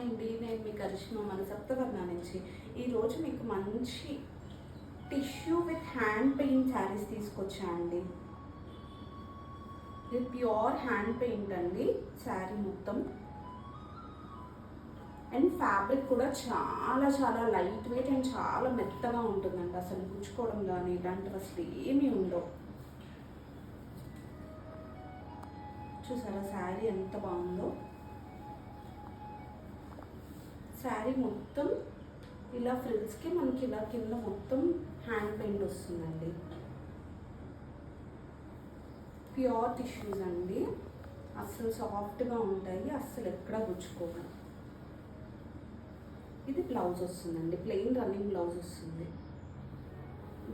Hi అండి, నేను మీ కరిష్మా మన సప్తవర్ణ నుంచి. ఈరోజు మీకు మంచి tissue with hand paint saris తీసుకొచ్చా అండి. ఇది ప్యూర్ హ్యాండ్ పెయింట్ అండి శారీ మొత్తం. అండ్ ఫ్యాబ్రిక్ కూడా చాలా చాలా లైట్ వెయిట్ అండ్ చాలా మెత్తగా ఉంటుందండి. అసలు గుచ్చుకోవడం కానీ ఇలాంటివి అసలు ఏమీ ఉండవు. చూసారా శారీ ఎంత బాగుందో. శారీ మొత్తం ఇలా ఫ్రిల్స్కి మనకి ఇలా కింద మొత్తం హ్యాండ్ పెయింట్ వస్తుందండి. ప్యూర్ టిష్యూస్ అండి, అస్సలు సాఫ్ట్గా ఉంటాయి, అస్సలు ఎక్కడ గుచ్చుకోవు. ఇది బ్లౌజ్ వస్తుందండి, ప్లెయిన్ రన్నింగ్ బ్లౌజ్ వస్తుంది.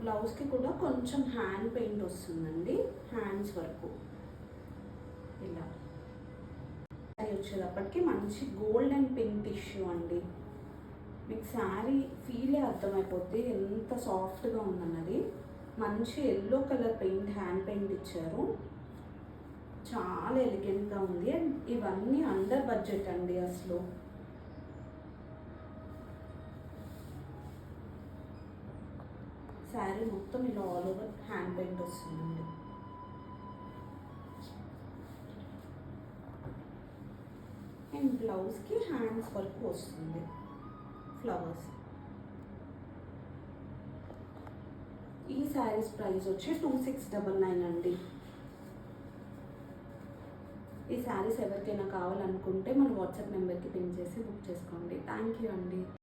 బ్లౌజ్కి కూడా కొంచెం హ్యాండ్ పెయింట్ వస్తుందండి, హ్యాండ్స్ వరకు. ఇలా శారీ వచ్చేటప్పటికి మంచి గోల్డ్ అండ్ పింక్ టిష్యూ అండి. మీకు శారీ ఫీలే అర్థమైపోద్ది ఎంత సాఫ్ట్గా ఉందన్నది. మంచి yellow colour paint, hand paint ఇచ్చారు, చాలా ఎలిగెంట్గా ఉంది. అండ్ ఇవన్నీ అండర్ బడ్జెట్ అండి. అసలు శారీ మొత్తం ఇలా ఆల్ ఓవర్ హ్యాండ్ పెయింట్ వస్తుందండి. అండ్ బ్లౌజ్కి హ్యాండ్స్ వరకు వస్తుంది ఫ్లవర్స్. ఈ శారీస్ ప్రైస్ వచ్చి 2699 అండి. ఈ శారీస్ ఎవరికైనా కావాలనుకుంటే మన వాట్సాప్ నెంబర్కి పిన్ చేసి బుక్ చేసుకోండి. థ్యాంక్ యూ అండి.